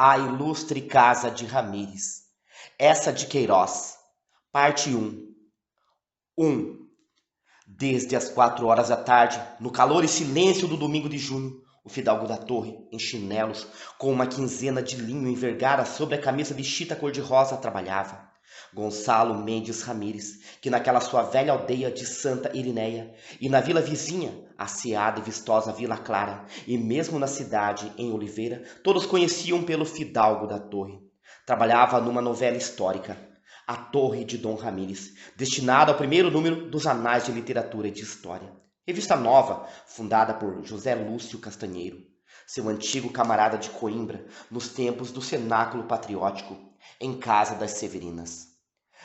A Ilustre Casa de Ramires. Essa de Queiroz. Parte 1. 1. Desde as 4 horas da tarde, no calor e silêncio do domingo de junho, o fidalgo da torre, em chinelos, com uma quinzena de linho envergada sobre a camisa de chita cor-de-rosa, trabalhava. Gonçalo Mendes Ramires, que naquela sua velha aldeia de Santa Irineia, e na vila vizinha, a seada e vistosa Vila Clara, e mesmo na cidade, em Oliveira, todos conheciam pelo fidalgo da torre. Trabalhava numa novela histórica, A Torre de Dom Ramires, destinada ao primeiro número dos Anais de Literatura e de História. Revista nova, fundada por José Lúcio Castanheiro, seu antigo camarada de Coimbra, nos tempos do cenáculo patriótico, em Casa das Severinas.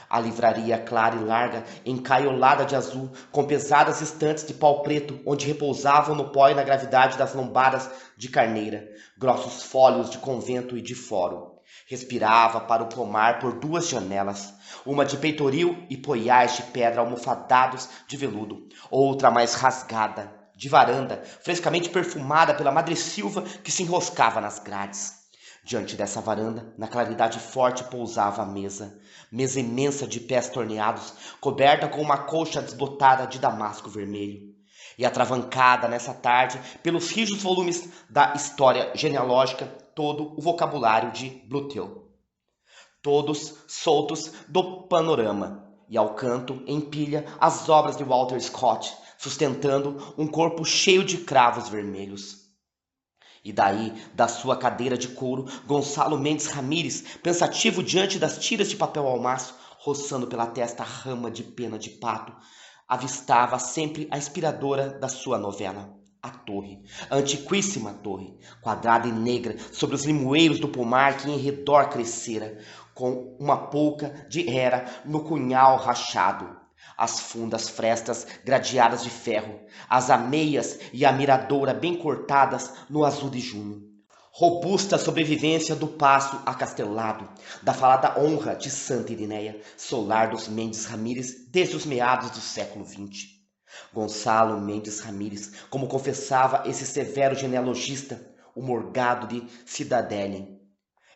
A livraria clara e larga, encaiolada de azul, com pesadas estantes de pau preto, onde repousavam no pó e na gravidade das lombadas de carneira, grossos fólios de convento e de fórum. Respirava para o pomar por 2 janelas, uma de peitoril e poiais de pedra almofadados de veludo, outra mais rasgada, de varanda, frescamente perfumada pela madressilva que se enroscava nas grades. Diante dessa varanda, na claridade forte, pousava a mesa imensa de pés torneados, coberta com uma colcha desbotada de damasco vermelho, e atravancada nessa tarde pelos rijos volumes da História Genealógica, todo o vocabulário de Blutell, todos soltos do panorama, e ao canto, em pilha, as obras de Walter Scott, sustentando um corpo cheio de cravos vermelhos. E daí, da sua cadeira de couro, Gonçalo Mendes Ramires, pensativo diante das tiras de papel ao maço, roçando pela testa a rama de pena de pato, avistava sempre a inspiradora da sua novela, a torre, a antiquíssima torre, quadrada e negra sobre os limoeiros do pomar que em redor crescera, com uma polca de hera no cunhal rachado, as fundas frestas gradeadas de ferro, as ameias e a miradoura bem cortadas no azul de junho. Robusta sobrevivência do paço acastelado, da falada honra de Santa Irineia, solar dos Mendes Ramires desde os meados do século XX. Gonçalo Mendes Ramires, como confessava esse severo genealogista, o morgado de Cidadélien,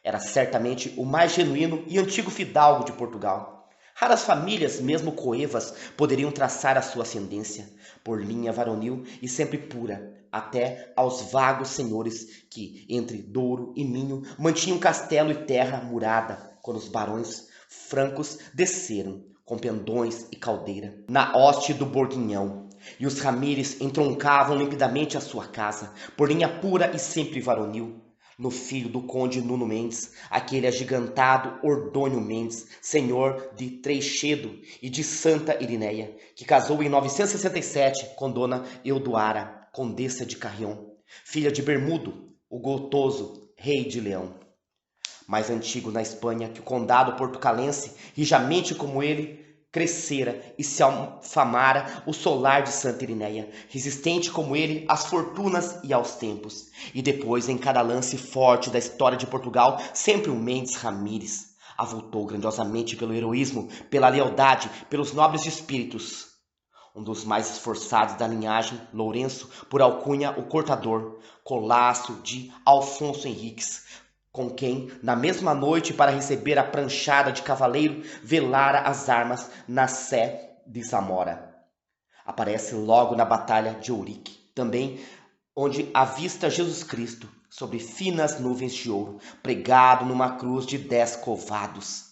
era certamente o mais genuíno e antigo fidalgo de Portugal. Raras famílias, mesmo coevas, poderiam traçar a sua ascendência, por linha varonil e sempre pura, até aos vagos senhores que, entre Douro e Minho, mantinham castelo e terra murada, quando os barões francos desceram, com pendões e caldeira, na hoste do Borguinhão, e os Ramires entroncavam limpidamente a sua casa, por linha pura e sempre varonil, no filho do conde Nuno Mendes, aquele agigantado Ordônio Mendes, senhor de Treixedo e de Santa Irineia, que casou em 967 com dona Eudoara, condessa de Carrion, filha de Bermudo, o gotoso rei de Leão. Mais antigo na Espanha que o condado portucalense, rijamente como ele, crescera e se alfamara o solar de Santa Irineia, resistente como ele às fortunas e aos tempos. E depois, em cada lance forte da história de Portugal, sempre um Mendes Ramires avultou grandiosamente pelo heroísmo, pela lealdade, pelos nobres espíritos. Um dos mais esforçados da linhagem, Lourenço, por alcunha o Cortador, colasso de Alfonso Henriques, com quem, na mesma noite, para receber a pranchada de cavaleiro, velara as armas na Sé de Zamora. Aparece logo na Batalha de Ourique, também onde avista Jesus Cristo, sobre finas nuvens de ouro, pregado numa cruz de 10 covados.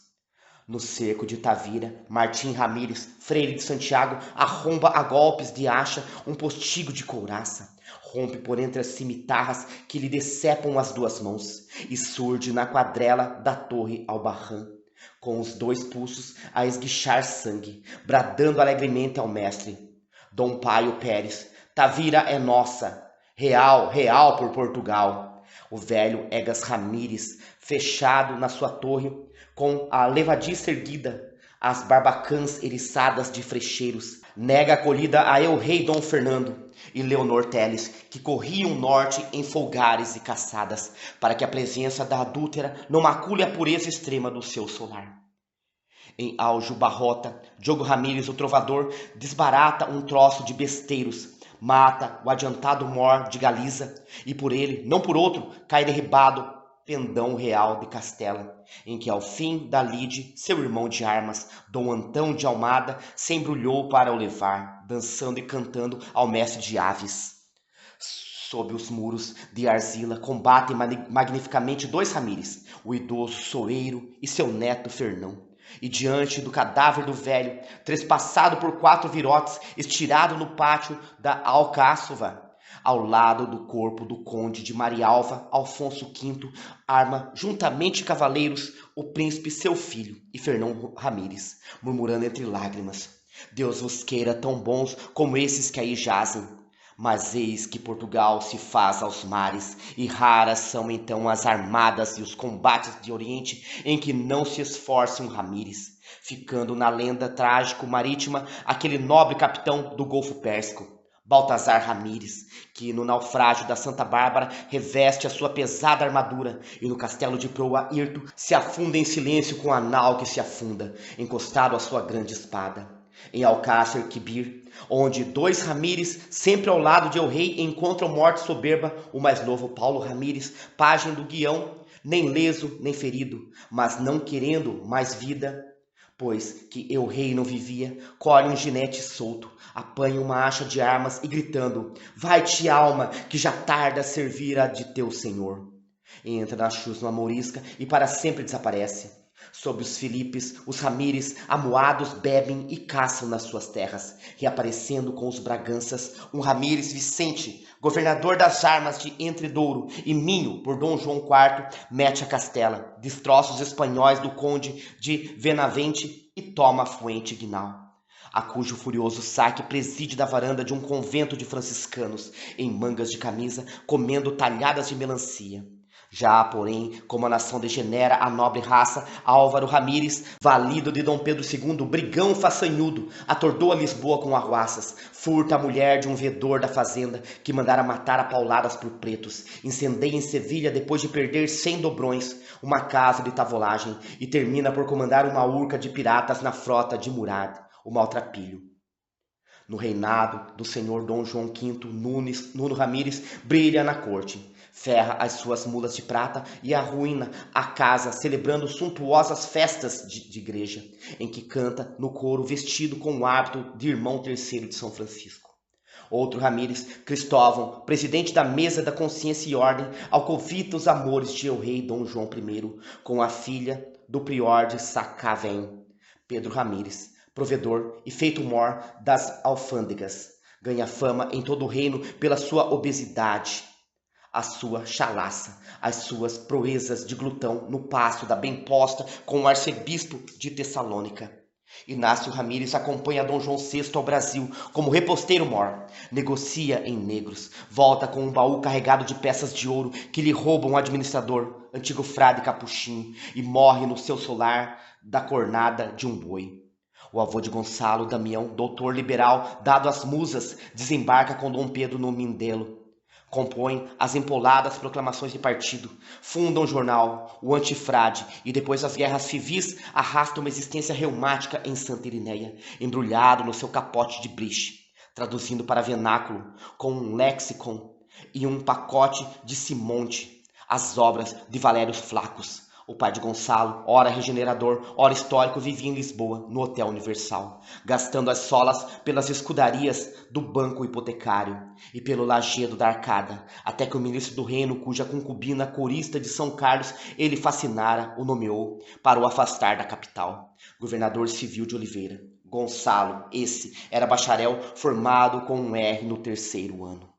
No cerco de Tavira, Martim Ramires, freire de Santiago, arromba a golpes de acha um postigo de couraça. Rompe por entre as cimitarras que lhe decepam as 2 mãos, e surge na quadrela da torre Albarrã, com os 2 pulsos a esguichar sangue, bradando alegremente ao mestre: Dom Paio Pérez, Tavira é nossa, real, real por Portugal. O velho Egas Ramires, fechado na sua torre, com a levadiça erguida, as barbacãs eriçadas de frecheiros, nega a acolhida a el-rei Dom Fernando e Leonor Teles, que corriam norte em folgares e caçadas, para que a presença da adúltera não macule a pureza extrema do seu solar. Em Aljubarrota, Diogo Ramires, o trovador, desbarata um troço de besteiros, mata o adiantado mor de Galiza, e por ele, não por outro, cai derribado pendão real de Castela, em que ao fim da lide, seu irmão de armas, Dom Antão de Almada, se embrulhou para o levar, dançando e cantando ao mestre de aves. Sob os muros de argila combatem magnificamente dois Ramires, o idoso Soeiro e seu neto Fernão. E diante do cadáver do velho, trespassado por 4 virotes, estirado no pátio da Alcáçova, ao lado do corpo do conde de Marialva, Afonso V arma juntamente cavaleiros o príncipe seu filho e Fernão Ramires, murmurando entre lágrimas: Deus vos queira tão bons como esses que aí jazem. Mas eis que Portugal se faz aos mares, e raras são então as armadas e os combates de Oriente em que não se esforce um Ramires, ficando na lenda trágico-marítima aquele nobre capitão do Golfo Pérsico, Baltazar Ramires, que no naufrágio da Santa Bárbara reveste a sua pesada armadura e no castelo de proa hirto se afunda em silêncio com a nau que se afunda, encostado à sua grande espada. Em Alcácer Quibir, onde 2 Ramires, sempre ao lado de El-Rei, encontram morte soberba o mais novo Paulo Ramires, pajem do guião, nem leso nem ferido, mas não querendo mais vida, pois que El-Rei não vivia, colhe um ginete solto, apanha uma acha de armas e gritando: vai-te alma, que já tarda a servir a de teu senhor. Entra na chusma mourisca e para sempre desaparece. Sob os Filipes, os Ramires, amuados, bebem e caçam nas suas terras, reaparecendo com os Braganças, um Ramires Vicente, governador das armas de Entredouro, e Minho, por Dom João IV, mete a Castela, destroça os espanhóis do conde de Venavente e toma a Fuente Guinal, a cujo furioso saque preside da varanda de um convento de franciscanos, em mangas de camisa, comendo talhadas de melancia. Já, porém, como a nação degenera a nobre raça, Álvaro Ramires, valido de Dom Pedro II, brigão façanhudo, atordoa Lisboa com arruaças, furta a mulher de um vedor da fazenda, que mandara matar a pauladas por pretos, incendeia em Sevilha, depois de perder 100 dobrões, uma casa de tavolagem, e termina por comandar uma urca de piratas na frota de Murad, o maltrapilho. No reinado do senhor Dom João V, Nuno Ramires brilha na corte, ferra as suas mulas de prata e arruína a casa, celebrando suntuosas festas de igreja, em que canta no coro vestido com o hábito de irmão terceiro de São Francisco. Outro Ramires, Cristóvão, presidente da Mesa da Consciência e Ordem, alcovita os amores de El-Rei Dom João I com a filha do prior de Sacavém, Pedro Ramires, provedor e feito mor das alfândegas. Ganha fama em todo o reino pela sua obesidade, a sua chalaça, as suas proezas de glutão no passo da bem posta com o arcebispo de Tessalônica. Inácio Ramires acompanha Dom João VI ao Brasil como reposteiro mor, negocia em negros, volta com um baú carregado de peças de ouro que lhe rouba um administrador, antigo frade capuchinho, e morre no seu solar da cornada de um boi. O avô de Gonçalo, Damião, doutor liberal, dado às musas, desembarca com Dom Pedro no Mindelo. Compõem as empoladas proclamações de partido, fundam um jornal, o Antifrade, e depois das guerras civis arrastam uma existência reumática em Santa Irineia, embrulhado no seu capote de briche, traduzindo para vernáculo, com um lexicon e um pacote de Simonte, as obras de Valério Flacos. O pai de Gonçalo, ora regenerador, ora histórico, vivia em Lisboa, no Hotel Universal, gastando as solas pelas escudarias do banco hipotecário e pelo lajedo da arcada, até que o ministro do reino, cuja concubina corista de São Carlos ele fascinara, o nomeou para o afastar da capital. Governador civil de Oliveira. Gonçalo, esse, era bacharel formado com um R no 3º ano.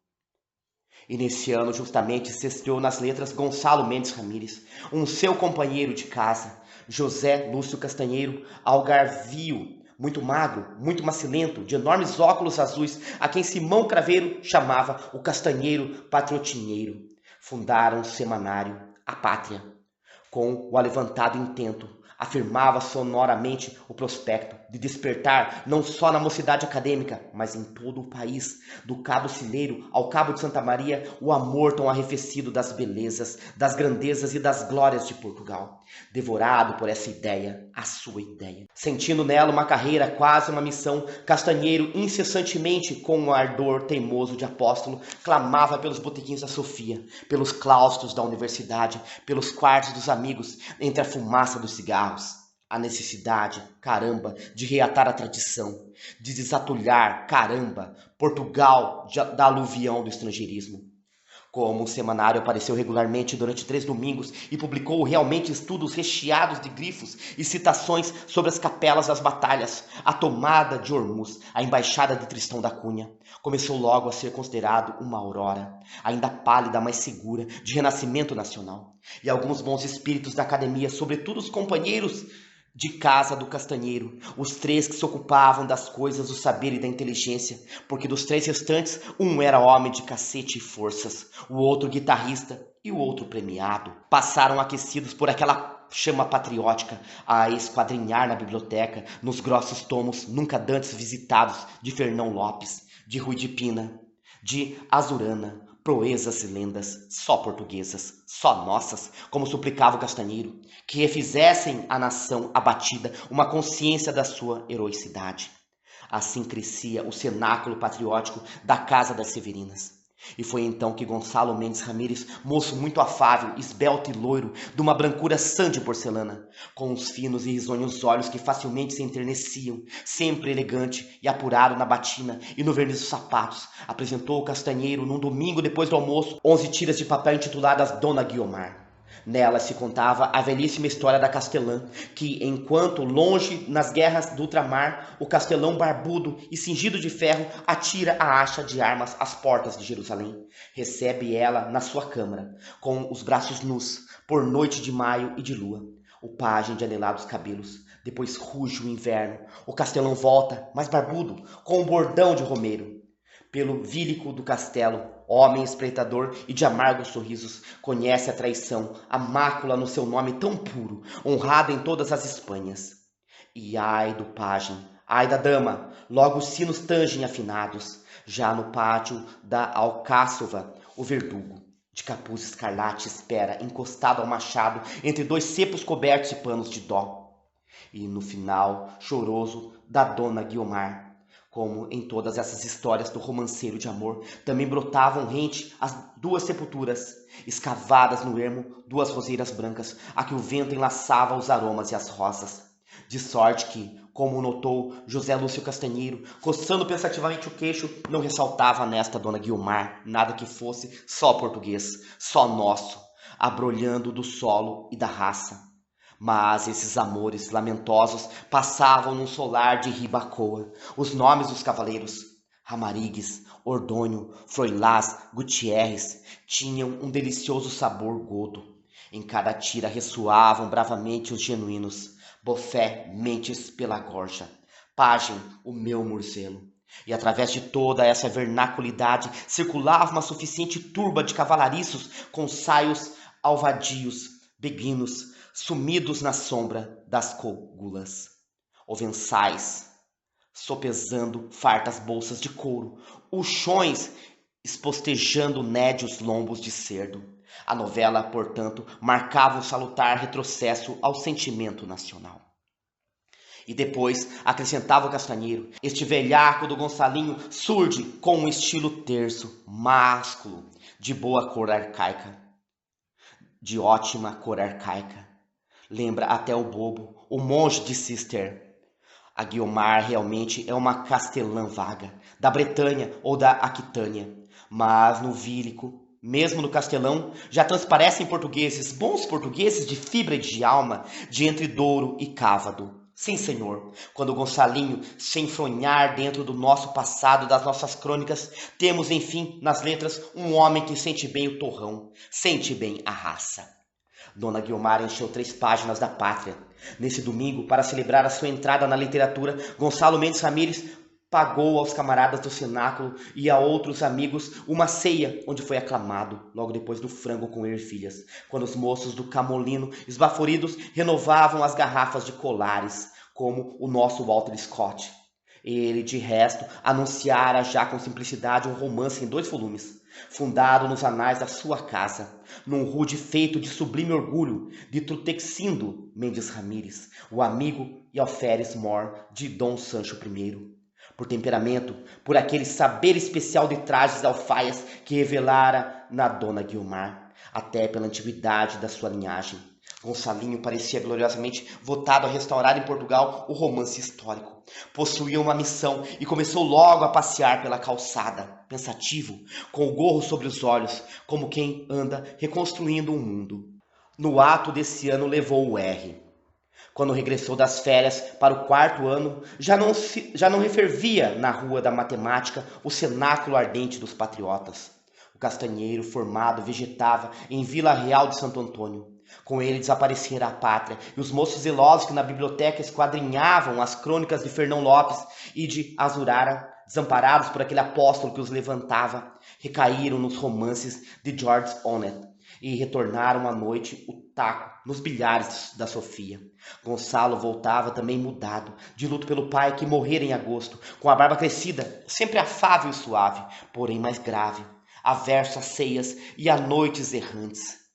E nesse ano justamente se estreou nas letras Gonçalo Mendes Ramires, um seu companheiro de casa, José Lúcio Castanheiro, algarvio, muito magro, muito macilento, de enormes óculos azuis, a quem Simão Craveiro chamava o Castanheiro Patriotinheiro. Fundaram um semanário, A Pátria, com o alevantado intento, afirmava sonoramente o prospecto, de despertar não só na mocidade acadêmica, mas em todo o país, do Cabo Cileiro ao Cabo de Santa Maria, o amor tão arrefecido das belezas, das grandezas e das glórias de Portugal. Devorado por essa ideia, a sua ideia. Sentindo nela uma carreira, quase uma missão, Castanheiro, incessantemente, com um ardor teimoso de apóstolo, clamava pelos botequins da Sofia, pelos claustros da universidade, pelos quartos dos amigos, entre a fumaça dos cigarros. A necessidade, caramba, de reatar a tradição, de desatulhar, caramba, Portugal da aluvião do estrangeirismo. Como o semanário apareceu regularmente durante 3 domingos e publicou realmente estudos recheados de grifos e citações sobre as capelas das batalhas, a tomada de Ormuz, a embaixada de Tristão da Cunha, começou logo a ser considerado uma aurora, ainda pálida, mas segura, de renascimento nacional. E alguns bons espíritos da academia, sobretudo os companheiros de casa do Castanheiro, os 3 que se ocupavam das coisas do saber e da inteligência, porque dos 3 restantes, um era homem de cacete e forças, o outro guitarrista e o outro premiado. Passaram aquecidos por aquela chama patriótica a esquadrinhar na biblioteca, nos grossos tomos nunca dantes visitados de Fernão Lopes, de Rui de Pina, de Azurana, proezas e lendas, só portuguesas, só nossas, como suplicava o Castanheiro, que refizessem à nação abatida uma consciência da sua heroicidade. Assim crescia o cenáculo patriótico da Casa das Severinas. E foi então que Gonçalo Mendes Ramírez, moço muito afável, esbelto e loiro, de uma brancura sã de porcelana, com os finos e risonhos olhos que facilmente se enterneciam, sempre elegante e apurado na batina e no verniz dos sapatos, apresentou o Castanheiro num domingo depois do almoço 11 tiras de papel intituladas Dona Guiomar. Nela se contava a velhíssima história da Castelã, que, enquanto longe nas guerras do ultramar, o castelão barbudo e cingido de ferro atira a acha de armas às portas de Jerusalém, recebe ela na sua câmara, com os braços nus, por noite de maio e de lua, o pajem de anelados cabelos. Depois ruge o inverno, o castelão volta, mais barbudo, com um bordão de romeiro. Pelo vílico do castelo, homem espreitador e de amargos sorrisos, conhece a traição, a mácula no seu nome tão puro, honrado em todas as Espanhas. E ai do pajem, ai da dama, logo os sinos tangem afinados, já no pátio da Alcáçova, o verdugo, de capuz escarlate, espera, encostado ao machado, entre 2 cepos cobertos de panos de dó. E no final, choroso, da Dona Guiomar. Como em todas essas histórias do romanceiro de amor, também brotavam rente as 2 sepulturas, escavadas no ermo 2 roseiras brancas, a que o vento enlaçava os aromas e as rosas. De sorte que, como notou José Lúcio Castanheiro, coçando pensativamente o queixo, não ressaltava nesta Dona Guiomar nada que fosse só português, só nosso, abrolhando do solo e da raça. Mas esses amores lamentosos passavam num solar de ribacoa. Os nomes dos cavaleiros, Ramarigues, Ordônio, Froilás, Gutierrez, tinham um delicioso sabor godo. Em cada tira ressoavam bravamente os genuínos. Bofé, mentes pela gorja. Pajem, o meu Murcelo. E através de toda essa vernaculidade circulava uma suficiente turba de cavalariços com saios alvadios, beguinos, sumidos na sombra das cúgulas, ovençais, sopesando fartas bolsas de couro, uchões espostejando nédios lombos de cerdo. A novela, portanto, marcava um salutar retrocesso ao sentimento nacional. E depois, acrescentava o Castanheiro, este velhaco do Gonçalinho surge com um estilo terso, másculo, de boa cor arcaica, de ótima cor arcaica. Lembra até o bobo, o monge de Cister. A Guiomar realmente é uma castelã vaga, da Bretanha ou da Aquitânia. Mas no vílico, mesmo no castelão, já transparecem portugueses, bons portugueses de fibra e de alma, de entre Douro e Cávado. Sim, senhor, quando o Gonçalinho se enfronhar dentro do nosso passado, das nossas crônicas, temos, enfim, nas letras, um homem que sente bem o torrão, sente bem a raça. Dona Guiomar encheu 3 páginas da Pátria. Nesse domingo, para celebrar a sua entrada na literatura, Gonçalo Mendes Ramírez pagou aos camaradas do cenáculo e a outros amigos uma ceia, onde foi aclamado, logo depois do frango com ervilhas, quando os moços do Camolino, esbaforidos, renovavam as garrafas de colares, como o nosso Walter Scott. Ele, de resto, anunciara já com simplicidade um romance em 2 volumes, fundado nos anais da sua casa, num rude feito de sublime orgulho de Trutexindo Mendes Ramírez, o amigo e alferes mor de Dom Sancho I. Por temperamento, por aquele saber especial de trajes alfaias que revelara na Dona Guiomar, até pela antiguidade da sua linhagem. Gonçalinho parecia gloriosamente votado a restaurar em Portugal o romance histórico. Possuía uma missão e começou logo a passear pela calçada, pensativo, com o gorro sobre os olhos, como quem anda reconstruindo um mundo. No ato desse ano levou o R. Quando regressou das férias para o 4º ano, já não refervia na rua da matemática o cenáculo ardente dos patriotas. O castanheiro formado vegetava em Vila Real de Santo Antônio. Com ele desaparecera a pátria, e os moços zelosos que na biblioteca esquadrinhavam as crônicas de Fernão Lopes e de Azurara, desamparados por aquele apóstolo que os levantava, recaíram nos romances de George Honnet e retornaram à noite o taco nos bilhares da Sofia. Gonçalo voltava também mudado, de luto pelo pai que morrera em agosto, com a barba crescida, sempre afável e suave, porém mais grave, averso a ceias e a noites errantes.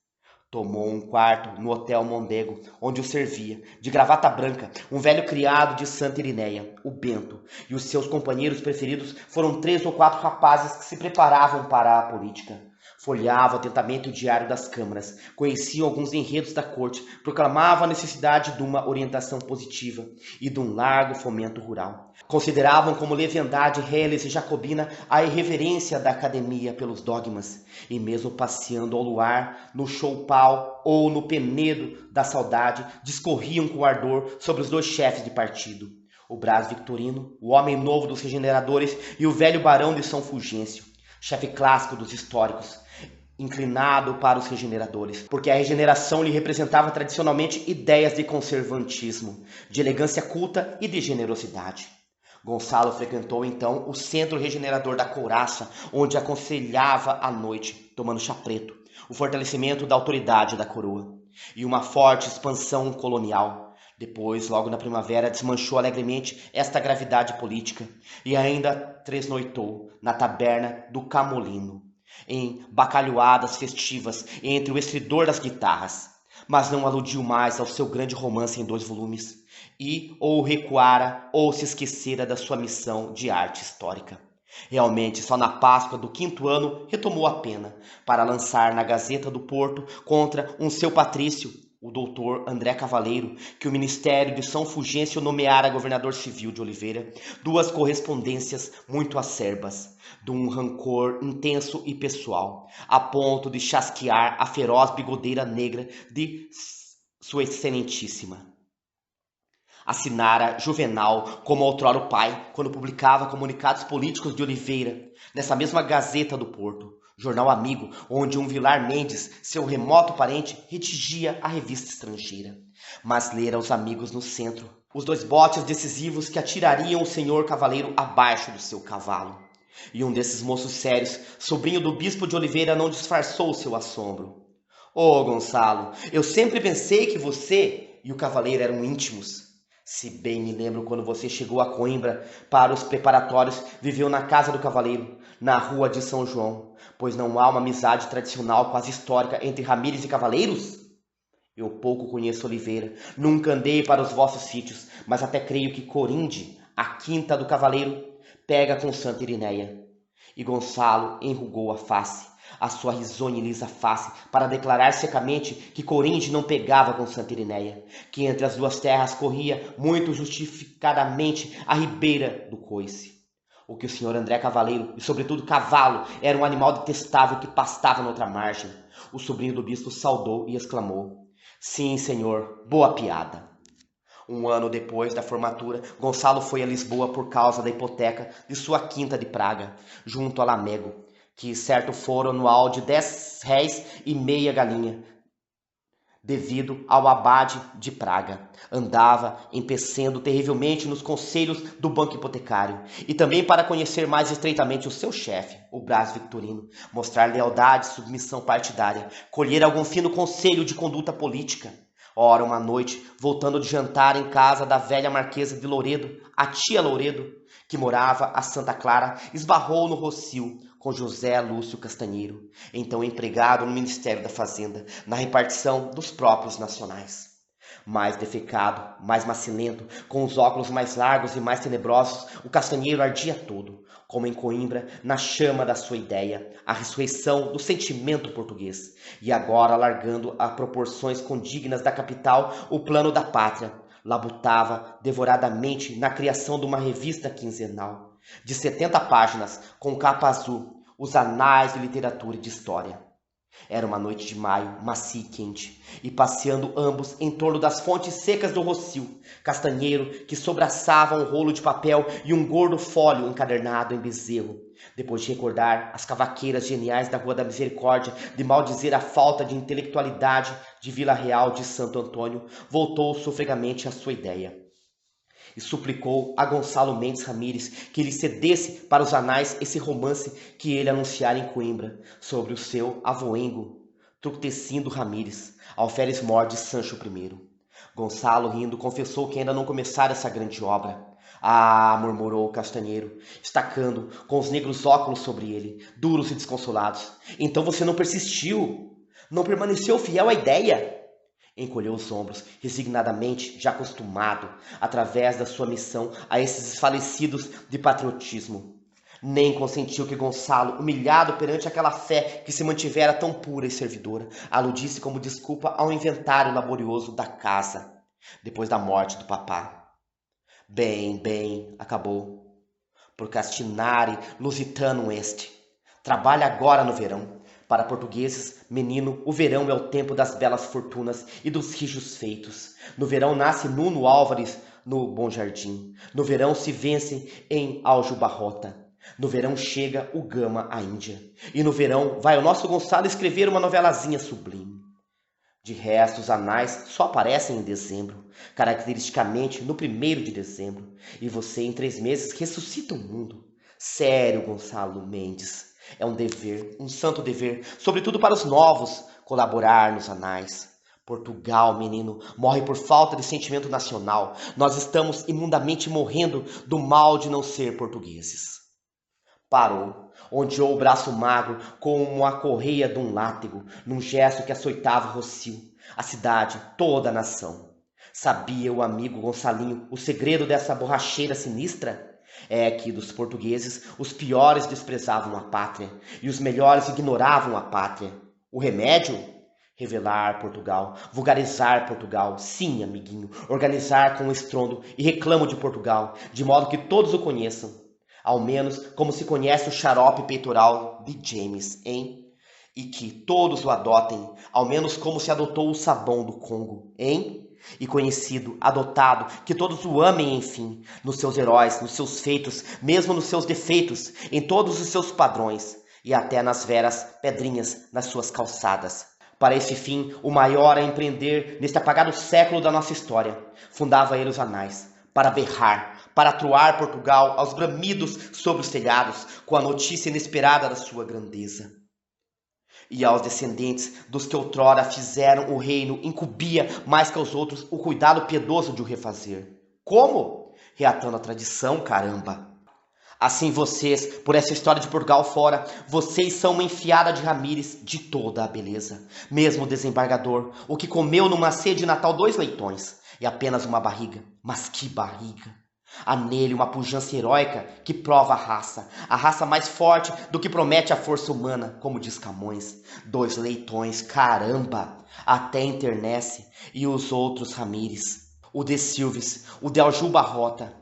Tomou um quarto no Hotel Mondego, onde o servia, de gravata branca, um velho criado de Santa Irineia, o Bento, e os seus companheiros preferidos foram 3 ou 4 rapazes que se preparavam para a política. Folheavam atentamente o diário das câmaras, conheciam alguns enredos da corte, proclamavam a necessidade de uma orientação positiva e de um largo fomento rural. Consideravam como leviandade reles e jacobina a irreverência da academia pelos dogmas, e mesmo passeando ao luar, no choupal ou no penedo da saudade, discorriam com ardor sobre os 2 chefes de partido, o Brás Victorino, o homem novo dos regeneradores, e o velho barão de São Fulgêncio, chefe clássico dos históricos, inclinado para os regeneradores, porque a regeneração lhe representava tradicionalmente ideias de conservantismo, de elegância culta e de generosidade. Gonçalo frequentou então o centro regenerador da Couraça, onde aconselhava à noite, tomando chá preto, o fortalecimento da autoridade da coroa e uma forte expansão colonial. Depois, logo na primavera, desmanchou alegremente esta gravidade política e ainda tresnoitou na taberna do Camolino, em bacalhoadas festivas entre o estridor das guitarras, mas não aludiu mais ao seu grande romance em 2 volumes, e ou recuara ou se esquecera da sua missão de arte histórica. Realmente, só na Páscoa do 5º ano retomou a pena, para lançar na Gazeta do Porto, contra um seu patrício, o doutor André Cavaleiro, que o Ministério de São Fulgêncio nomeara governador civil de Oliveira, 2 correspondências muito acerbas, de um rancor intenso e pessoal, a ponto de chasquear a feroz bigodeira negra de sua excelentíssima. Assinara Juvenal como outrora o pai, quando publicava comunicados políticos de Oliveira, nessa mesma Gazeta do Porto, jornal amigo, onde um Vilar Mendes, seu remoto parente, redigia a revista estrangeira. Mas lera os amigos no centro, os 2 botes decisivos que atirariam o senhor cavaleiro abaixo do seu cavalo. E um desses moços sérios, sobrinho do bispo de Oliveira, não disfarçou seu assombro. Ô Gonçalo, eu sempre pensei que você e o cavaleiro eram íntimos. Se bem me lembro, quando você chegou a Coimbra para os preparatórios, viveu na casa do cavaleiro, na rua de São João, pois não há uma amizade tradicional quase histórica entre Ramírez e cavaleiros? Eu pouco conheço Oliveira, nunca andei para os vossos sítios, mas até creio que Corinde, a quinta do cavaleiro, pega com Santa Irineia. E Gonçalo enrugou a face, a sua risonha e lisa face, para declarar secamente que Corinde não pegava com Santa Irineia, que entre as 2 terras corria muito justificadamente a ribeira do coice. O que o senhor André Cavaleiro, e sobretudo cavalo, era um animal detestável que pastava noutra margem. O sobrinho do bispo saudou e exclamou: sim, senhor, boa piada. Um ano depois da formatura, Gonçalo foi a Lisboa por causa da hipoteca de sua quinta de Praga, junto a Lamego, que certo fora anual de 10,5 galinha, devido ao abade de Praga. Andava empecendo terrivelmente nos conselhos do banco hipotecário, e também para conhecer mais estreitamente o seu chefe, o Brás Victorino, mostrar lealdade e submissão partidária, colher algum fino conselho de conduta política. Ora, uma noite, voltando de jantar em casa da velha Marquesa de Louredo, a tia Louredo, que morava a Santa Clara, esbarrou no Rocio com José Lúcio Castanheiro, então empregado no Ministério da Fazenda, na repartição dos próprios nacionais. Mais defecado, mais macilento, com os óculos mais largos e mais tenebrosos, o Castanheiro ardia todo, como em Coimbra, na chama da sua ideia, a ressurreição do sentimento português, e agora alargando a proporções condignas da capital o plano da pátria, labutava devoradamente na criação de uma revista quinzenal, de 70 páginas, com capa azul, os anais de literatura e de história. Era uma noite de maio, macia e quente, e passeando ambos em torno das fontes secas do Rocio, Castanheiro, que sobraçava um rolo de papel e um gordo fólio encadernado em bezerro, depois de recordar as cavaqueiras geniais da Rua da Misericórdia, de maldizer a falta de intelectualidade de Vila Real de Santo Antônio, voltou sofregamente à sua ideia e suplicou a Gonçalo Mendes Ramírez que lhe cedesse para os anais esse romance que ele anunciara em Coimbra, sobre o seu avoengo, Tructecindo Ramírez, alferes mor de Sancho I. Gonçalo, rindo, confessou que ainda não começara essa grande obra. Ah, murmurou o Castanheiro, estacando com os negros óculos sobre ele, duros e desconsolados. Então você não persistiu? Não permaneceu fiel à ideia? Encolheu os ombros, resignadamente, já acostumado, através da sua missão, a esses desfalecidos de patriotismo. Nem consentiu que Gonçalo, humilhado perante aquela fé que se mantivera tão pura e servidora, aludisse como desculpa ao inventário laborioso da casa, depois da morte do papá. Bem, acabou. Procrastinare lusitanum est. Trabalha agora no verão. Para portugueses, menino, o verão é o tempo das belas fortunas e dos rijos feitos. No verão nasce Nuno Álvares no Bom Jardim. No verão se vence em Aljubarrota. No verão chega o Gama à Índia. E no verão vai o nosso Gonçalo escrever uma novelazinha sublime. De resto, os anais só aparecem em dezembro, caracteristicamente no 1º de dezembro. E você, em 3 meses, ressuscita o mundo. Sério, Gonçalo Mendes. É um dever, um santo dever, sobretudo para os novos, colaborar nos anais. Portugal, menino, morre por falta de sentimento nacional. Nós estamos imundamente morrendo do mal de não ser portugueses. Parou, ondeou o braço magro como a correia de um látego, num gesto que açoitava o Rocio, a cidade, toda a nação. Sabia o amigo Gonçalinho o segredo dessa borracheira sinistra? É que dos portugueses os piores desprezavam a pátria e os melhores ignoravam a pátria. O remédio? Revelar Portugal, vulgarizar Portugal, sim, amiguinho, organizar com estrondo e reclamo de Portugal, de modo que todos o conheçam, ao menos como se conhece o xarope peitoral de James, hein? E que todos o adotem, ao menos como se adotou o sabão do Congo, hein? E conhecido, adotado, que todos o amem, enfim, nos seus heróis, nos seus feitos, mesmo nos seus defeitos, em todos os seus padrões, e até nas veras pedrinhas nas suas calçadas. Para esse fim, o maior a empreender neste apagado século da nossa história, fundava ele os anais, para berrar, para atroar Portugal aos bramidos sobre os telhados, com a notícia inesperada da sua grandeza. E aos descendentes dos que outrora fizeram o reino incumbia mais que aos outros o cuidado piedoso de o refazer. Como? Reatando a tradição, caramba! Assim vocês, por essa história de Portugal fora, vocês são uma enfiada de Ramírez de toda a beleza. Mesmo o desembargador, o que comeu numa ceia de Natal 2 leitões, e apenas uma barriga. Mas que barriga! Há nele uma pujança heróica que prova a raça mais forte do que promete a força humana, como diz Camões. 2 leitões, caramba! Até enternece. E os outros Ramírez, o de Silves, o de Aljubarrota,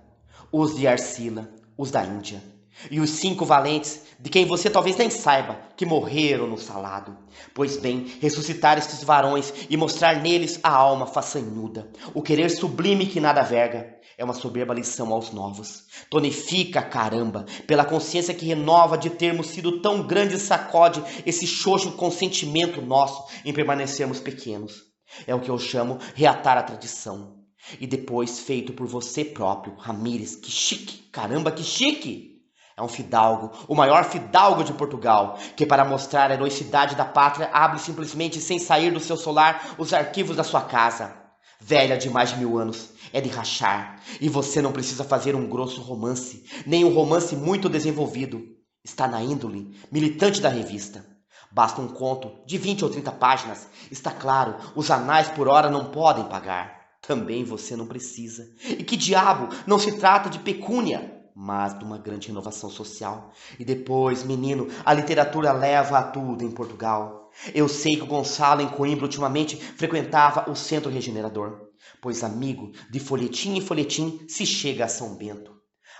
os de Arcila, os da Índia. E os 5 valentes, de quem você talvez nem saiba, que morreram no salado. Pois bem, ressuscitar estes varões e mostrar neles a alma façanhuda, o querer sublime que nada verga, é uma soberba lição aos novos. Tonifica, caramba, pela consciência que renova de termos sido tão grande sacode esse xoxo consentimento nosso em permanecermos pequenos. É o que eu chamo reatar a tradição. E depois feito por você próprio, Ramírez, que chique, caramba, que chique! É um fidalgo, o maior fidalgo de Portugal, que para mostrar a heroicidade da pátria abre simplesmente sem sair do seu solar os arquivos da sua casa. velha de mais de 1000 anos, é de rachar, e você não precisa fazer um grosso romance, nem um romance muito desenvolvido. Está na índole militante da revista. Basta um conto de 20 ou 30 páginas. Está claro, os anais por hora não podem pagar. Também você não precisa. E que diabo, não se trata de pecúnia, mas de uma grande renovação social. E depois, menino, a literatura leva a tudo em Portugal. Eu sei que o Gonçalo em Coimbra ultimamente frequentava o Centro Regenerador, pois amigo de folhetim em folhetim se chega a São Bento.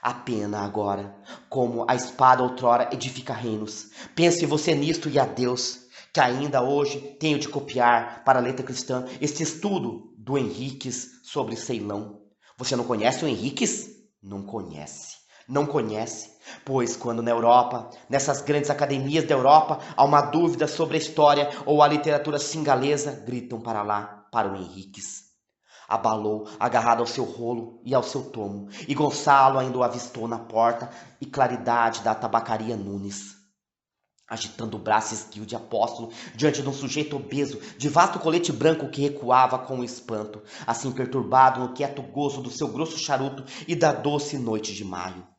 A pena agora, como a espada outrora edifica reinos. Pense você nisto e adeus, que ainda hoje tenho de copiar para a letra cristã este estudo do Henriques sobre Ceilão. Você não conhece o Henriques? Não conhece. Não conhece, pois quando na Europa, nessas grandes academias da Europa, há uma dúvida sobre a história ou a literatura singalesa, gritam para lá, para o Henriques. Abalou, agarrado ao seu rolo e ao seu tomo, e Gonçalo ainda o avistou na porta e claridade da tabacaria Nunes, agitando o braço esguio de apóstolo diante de um sujeito obeso, de vasto colete branco que recuava com espanto, assim perturbado no quieto gozo do seu grosso charuto e da doce noite de maio.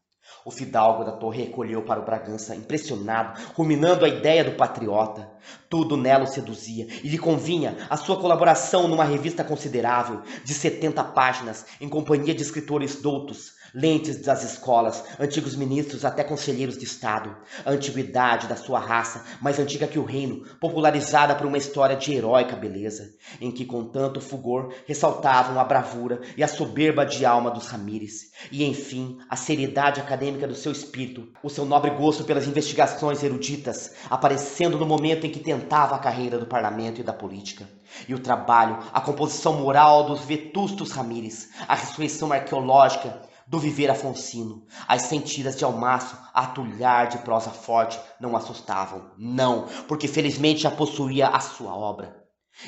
O fidalgo da torre recolheu para o Bragança, impressionado, ruminando a ideia do patriota. Tudo nela o seduzia, e lhe convinha a sua colaboração numa revista considerável, de 70 páginas, em companhia de escritores doutos, lentes das escolas, antigos ministros até conselheiros de Estado. A antiguidade da sua raça, mais antiga que o reino, popularizada por uma história de heróica beleza, em que com tanto fulgor ressaltavam a bravura e a soberba de alma dos Ramírez, e enfim, a seriedade acadêmica do seu espírito, o seu nobre gosto pelas investigações eruditas, aparecendo no momento em que tentava a carreira do parlamento e da política. E o trabalho, a composição moral dos vetustos Ramírez, a ressurreição arqueológica do viver afonsino, as sentidas de Almaço a atulhar de prosa forte não assustavam, não, porque felizmente já possuía a sua obra.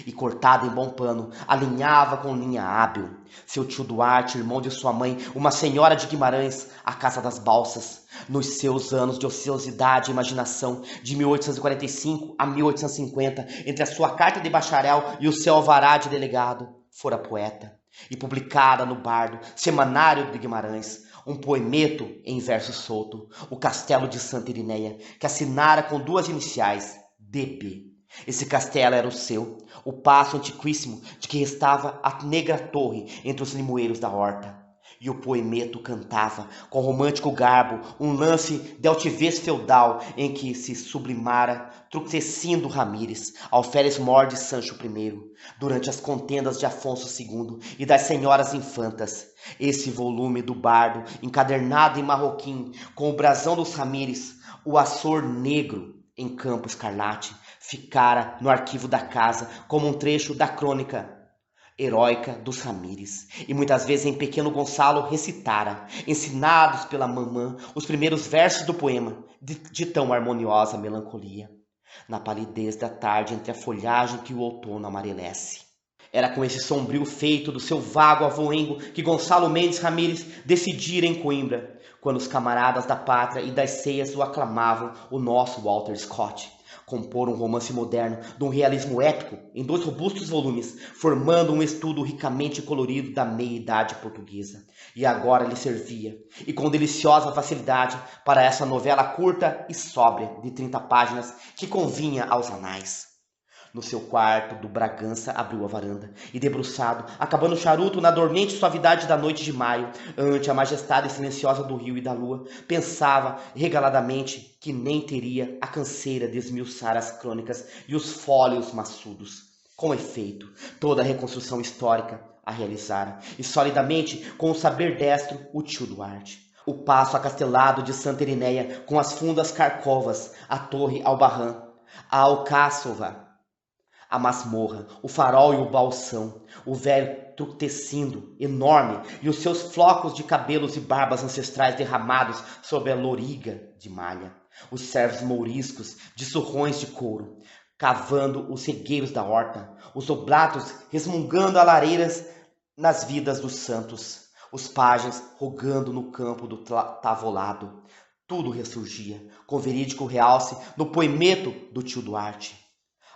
E cortada em bom pano, alinhava com linha hábil. Seu tio Duarte, irmão de sua mãe, uma senhora de Guimarães, a Casa das Balsas, nos seus anos de ociosidade e imaginação, de 1845 a 1850, entre a sua carta de bacharel e o seu alvará de delegado, fora poeta, e publicada no Bardo, Semanário de Guimarães, um poemeto em verso solto, o Castelo de Santa Irineia, que assinara com 2 iniciais, DB. Esse castelo era o seu, o paço antiquíssimo de que restava a negra torre entre os limoeiros da horta. E o poemeto cantava, com romântico garbo, um lance de altivez feudal em que se sublimara Truxecindo Ramírez, alferes mor de Sancho I, durante as contendas de Afonso II e das senhoras infantas. Esse volume do bardo, encadernado em marroquim, com o brasão dos Ramírez, o açor negro em campo escarlate, ficara no arquivo da casa como um trecho da crônica heróica dos Ramírez, e muitas vezes em pequeno Gonçalo recitara, ensinados pela mamã, os primeiros versos do poema, de tão harmoniosa melancolia, na palidez da tarde entre a folhagem que o outono amarelece. Era com esse sombrio feito do seu vago avoengo que Gonçalo Mendes Ramírez decidira em Coimbra, quando os camaradas da pátria e das ceias o aclamavam o nosso Walter Scott. Compor um romance moderno de um realismo épico em 2 robustos volumes, formando um estudo ricamente colorido da meia-idade portuguesa. E agora lhe servia, e com deliciosa facilidade, para essa novela curta e sóbria de 30 páginas que convinha aos anais. No seu quarto do Bragança abriu a varanda e, debruçado, acabando o charuto na dormente suavidade da noite de maio, ante a majestade silenciosa do rio e da lua, pensava regaladamente que nem teria a canseira de esmiuçar as crônicas e os fólios maçudos. Com efeito, toda a reconstrução histórica a realizara, e solidamente, com o saber destro, o tio Duarte. O paço acastelado de Santa Irineia, com as fundas carcovas, a torre Albarrã, a alcáçova, a masmorra, o farol e o balsão, o velho Truxecindo, enorme, e os seus flocos de cabelos e barbas ancestrais derramados sob a loriga de malha, os servos mouriscos de surrões de couro, cavando os regueiros da horta, os oblatos resmungando a lareiras nas vidas dos santos, os pajens rogando no campo do tavolado. Tudo ressurgia, com verídico realce, no poemeto do tio Duarte.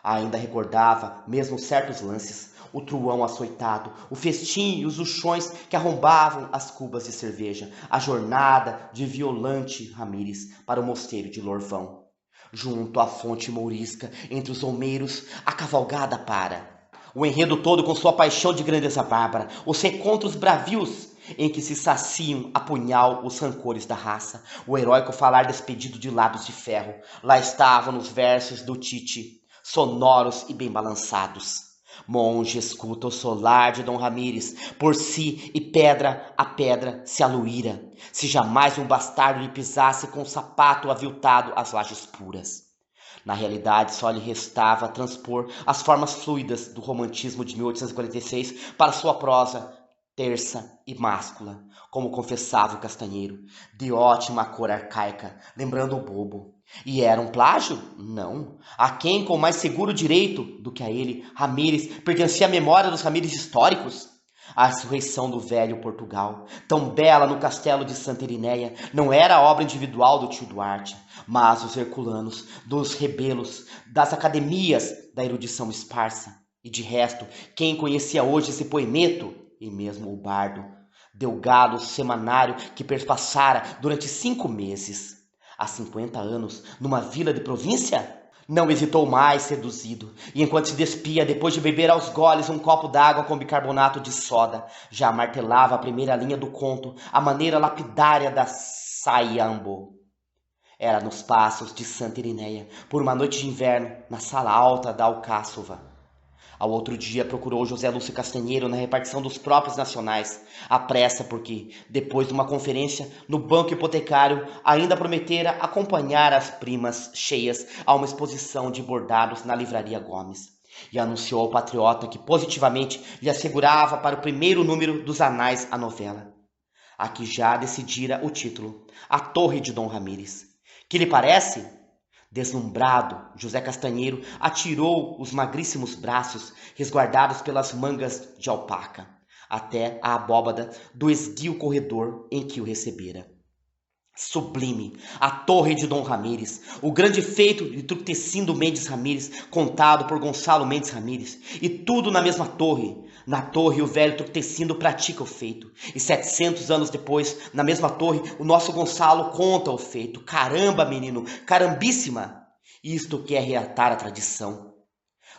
Ainda recordava, mesmo certos lances, o truão açoitado, o festim e os luxões que arrombavam as cubas de cerveja, a jornada de Violante Ramírez para o mosteiro de Lorvão. Junto à fonte mourisca, entre os olmeiros, a cavalgada para. O enredo todo com sua paixão de grandeza bárbara, os recontros bravios em que se saciam a punhal os rancores da raça, o heróico falar despedido de lábios de ferro. Lá estavam os versos do Tite, sonoros e bem balançados. Monge escuta o solar de Dom Ramírez, por si e pedra a pedra se aluíra, se jamais um bastardo lhe pisasse com o sapato aviltado as lajes puras. Na realidade, só lhe restava transpor as formas fluidas do romantismo de 1846 para sua prosa tersa e máscula, como confessava o Castanheiro, de ótima cor arcaica, lembrando o bobo. E era um plágio? Não. A quem, com mais seguro direito do que a ele, Ramírez, pertencia à memória dos Ramírez históricos? A ressurreição do velho Portugal, tão bela no castelo de Santa Irinéia, não era a obra individual do tio Duarte, mas dos herculanos, dos rebelos, das academias da erudição esparsa. E de resto, quem conhecia hoje esse poemeto, e mesmo o bardo, delgado semanário que perpassara durante 5 meses, há 50 anos, numa vila de província? Não hesitou mais, seduzido, e enquanto se despia, depois de beber aos goles um copo d'água com bicarbonato de soda, já martelava a primeira linha do conto, a maneira lapidária da Sayambo. Era nos passos de Santa Irinéia, por uma noite de inverno, na sala alta da Alcáçova. Ao outro dia procurou José Lúcio Castanheiro na repartição dos próprios nacionais, à pressa porque, depois de uma conferência no banco hipotecário, ainda prometera acompanhar as primas cheias a uma exposição de bordados na Livraria Gomes. E anunciou ao patriota que positivamente lhe assegurava para o primeiro número dos Anais a novela. Aqui já decidira o título, A Torre de Dom Ramírez. Que lhe parece? Deslumbrado, José Castanheiro atirou os magríssimos braços, resguardados pelas mangas de alpaca, até a abóbada do esguio corredor em que o recebera. Sublime, a Torre de Dom Ramírez, o grande feito de Truquecindo Mendes Ramírez, contado por Gonçalo Mendes Ramírez, e tudo na mesma torre. Na torre o velho Truquecindo pratica o feito, e 700 anos depois, na mesma torre, o nosso Gonçalo conta o feito. Caramba, menino, carambíssima! Isto que é reatar a tradição.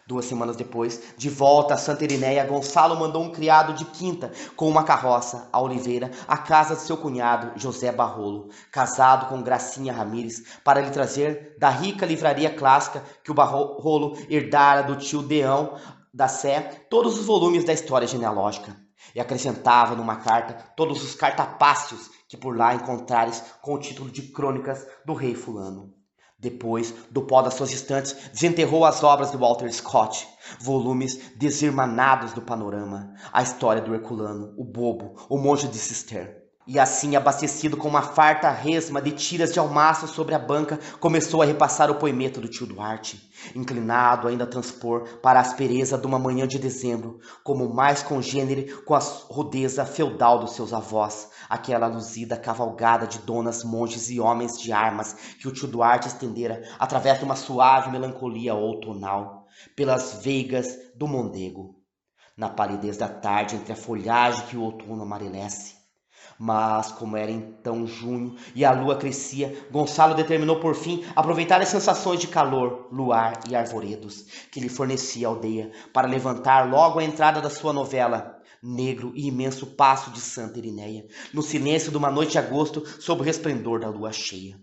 2 semanas depois, de volta a Santa Irinéia, Gonçalo mandou um criado de quinta com uma carroça a Oliveira, à casa de seu cunhado, José Barrolo, casado com Gracinha Ramírez, para lhe trazer da rica livraria clássica que o Barrolo herdara do tio Deão da Sé todos os volumes da história genealógica. E acrescentava numa carta todos os cartapácios que por lá encontrares com o título de Crônicas do Rei Fulano. Depois, do pó das suas estantes, desenterrou as obras de Walter Scott, volumes desirmanados do Panorama, a história do Herculano, o Bobo, o Monge de Cister. E assim, abastecido com uma farta resma de tiras de almaço sobre a banca, começou a repassar o poemeto do tio Duarte, inclinado ainda a transpor para a aspereza de uma manhã de dezembro, como mais congênere com a rudeza feudal dos seus avós, aquela luzida cavalgada de donas, monges e homens de armas que o tio Duarte estendera através de uma suave melancolia outonal, pelas veigas do Mondego, na palidez da tarde entre a folhagem que o outono amarelece. Mas, como era então junho e a lua crescia, Gonçalo determinou por fim aproveitar as sensações de calor, luar e arvoredos que lhe fornecia a aldeia para levantar logo a entrada da sua novela, Negro e Imenso Passo de Santa Irinéia, no silêncio de uma noite de agosto sob o resplendor da lua cheia.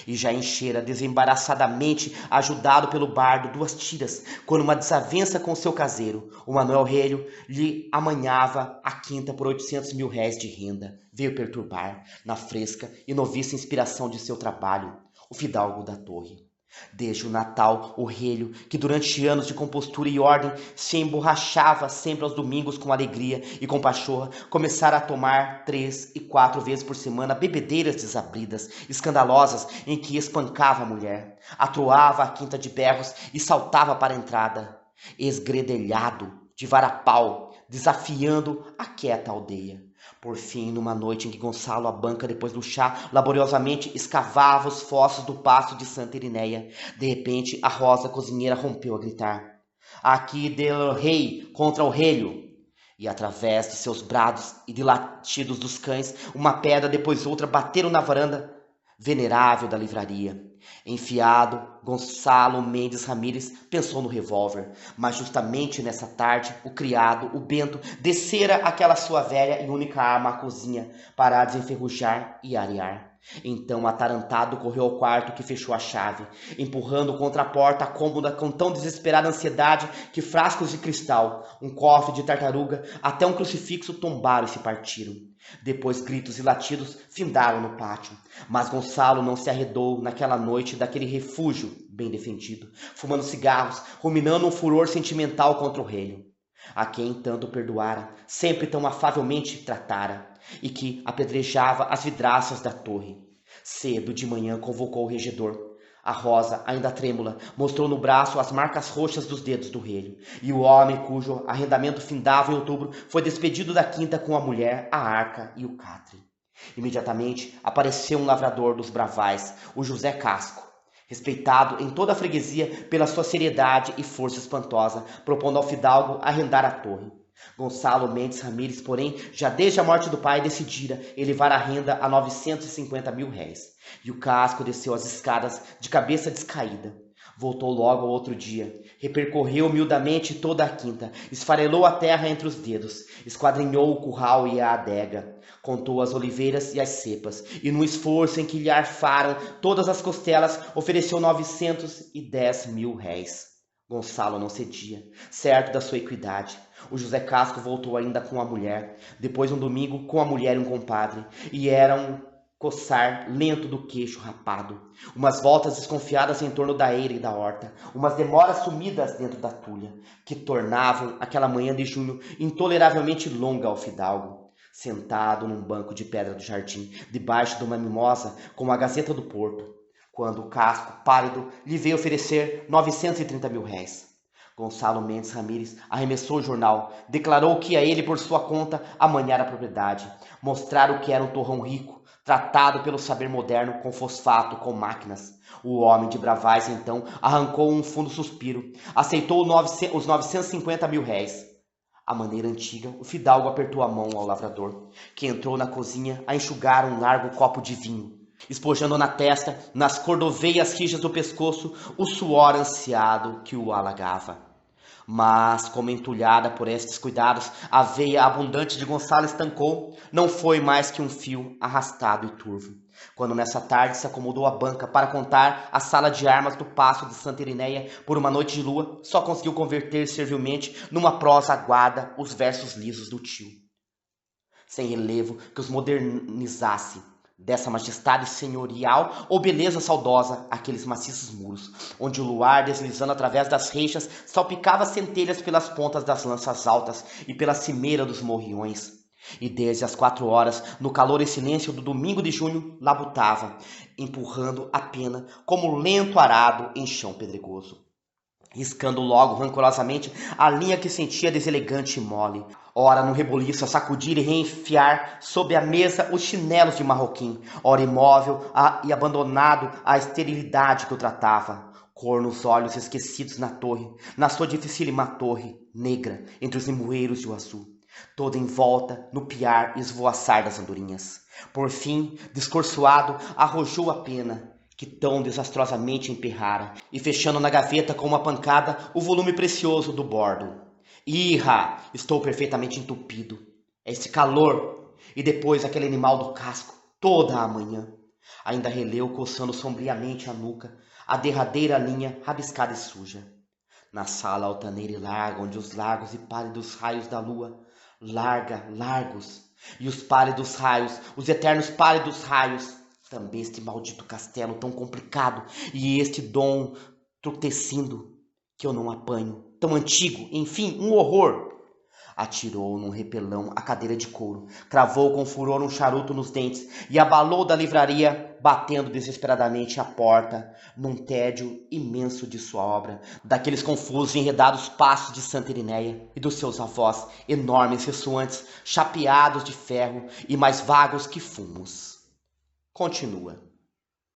E já enchera desembaraçadamente, ajudado pelo bardo, 2 tiras, quando uma desavença com seu caseiro, o Manuel Relho, lhe amanhava a quinta por 800 mil réis de renda. Veio perturbar, na fresca e noviça inspiração de seu trabalho, o fidalgo da torre. Desde o Natal, o Relho, que durante anos de compostura e ordem se emborrachava sempre aos domingos com alegria e com pachorra, começara a tomar 3 e 4 vezes por semana bebedeiras desabridas, escandalosas, em que espancava a mulher, atroava a quinta de berros e saltava para a entrada, esgredelhado, de varapau, desafiando a quieta aldeia. Por fim, numa noite em que Gonçalo, à banca depois do chá, laboriosamente escavava os fossos do paço de Santa Irinéia, de repente a Rosa cozinheira rompeu a gritar. Aqui del rei contra o relho. E através de seus brados e de latidos dos cães, uma pedra depois outra bateram na varanda venerável da livraria. Enfiado, Gonçalo Mendes Ramírez pensou no revólver, mas justamente nessa tarde, o criado, o Bento, descera aquela sua velha e única arma à cozinha para a desenferrujar e arear. Então, atarantado, correu ao quarto que fechou a chave, empurrando contra a porta a cômoda com tão desesperada ansiedade que frascos de cristal, um cofre de tartaruga, até um crucifixo tombaram e se partiram. Depois gritos e latidos findaram no pátio, mas Gonçalo não se arredou naquela noite daquele refúgio bem defendido, fumando cigarros, ruminando um furor sentimental contra o relho, a quem tanto perdoara, sempre tão afavelmente tratara, e que apedrejava as vidraças da torre. Cedo de manhã convocou o regedor. A Rosa, ainda trêmula, mostrou no braço as marcas roxas dos dedos do relho, e o homem cujo arrendamento findava em outubro foi despedido da quinta com a mulher, a arca e o catre. Imediatamente apareceu um lavrador dos Bravais, o José Casco, respeitado em toda a freguesia pela sua seriedade e força espantosa, propondo ao fidalgo arrendar a torre. Gonçalo Mendes Ramírez, porém, já desde a morte do pai, decidira elevar a renda a 950 mil réis. E o Casco desceu as escadas de cabeça descaída. Voltou logo ao outro dia, repercorreu humildemente toda a quinta, esfarelou a terra entre os dedos, esquadrinhou o curral e a adega, contou as oliveiras e as cepas, e num esforço em que lhe arfaram todas as costelas, ofereceu 910 mil réis. Gonçalo não cedia, certo da sua equidade. O José Casco voltou ainda com a mulher, depois um domingo com a mulher e um compadre, e era um coçar lento do queixo rapado, umas voltas desconfiadas em torno da eira e da horta, umas demoras sumidas dentro da tulha, que tornavam aquela manhã de junho intoleravelmente longa ao fidalgo, sentado num banco de pedra do jardim, debaixo de uma mimosa com a Gazeta do Porto, quando o Casco, pálido, lhe veio oferecer 930 mil réis. Gonçalo Mendes Ramírez arremessou o jornal, declarou que a ele por sua conta amanhara a propriedade, mostrar o que era um torrão rico, tratado pelo saber moderno com fosfato, com máquinas. O homem de Bravais, então, arrancou um fundo suspiro, aceitou os 950 mil réis. À maneira antiga, o fidalgo apertou a mão ao lavrador, que entrou na cozinha a enxugar um largo copo de vinho, espojando na testa, nas cordoveias rijas do pescoço, o suor ansiado que o alagava. Mas, como entulhada por estes cuidados, a veia abundante de Gonçalo estancou, não foi mais que um fio arrastado e turvo. Quando nessa tarde se acomodou à banca para contar a sala de armas do Paço de Santa Irineia por uma noite de lua, só conseguiu converter servilmente numa prosa aguada os versos lisos do tio, sem relevo que os modernizasse dessa majestade senhorial ou beleza saudosa aqueles maciços muros, onde o luar, deslizando através das reixas, salpicava centelhas pelas pontas das lanças altas e pela cimeira dos morriões. E desde as 4 horas, no calor e silêncio do domingo de junho, labutava, empurrando a pena como lento arado em chão pedregoso, riscando logo rancorosamente a linha que sentia deselegante e mole, ora no reboliço a sacudir e reenfiar sob a mesa os chinelos de marroquim, ora imóvel e abandonado à esterilidade que o tratava, cor nos olhos esquecidos na torre, na sua dificílima torre, negra, entre os limoeiros de o azul, toda em volta no piar e esvoaçar das andorinhas. Por fim, descorçoado, arrojou a pena, que tão desastrosamente emperrara, e fechando na gaveta com uma pancada o volume precioso do bordo. Irra, estou perfeitamente entupido. Esse calor! E depois aquele animal do Casco, toda a manhã. Ainda releu coçando sombriamente a nuca, a derradeira linha rabiscada e suja. Na sala altaneira e larga, onde os largos e pálidos raios da lua, largos, e os pálidos raios, os eternos pálidos raios, também este maldito castelo tão complicado e este dom tructecindo que eu não apanho, tão antigo, enfim, um horror. Atirou num repelão a cadeira de couro, cravou com furor um charuto nos dentes e abalou da livraria, batendo desesperadamente a porta, num tédio imenso de sua obra, daqueles confusos e enredados passos de Santa Irineia e dos seus avós, enormes, ressoantes, chapeados de ferro e mais vagos que fumos. Continua.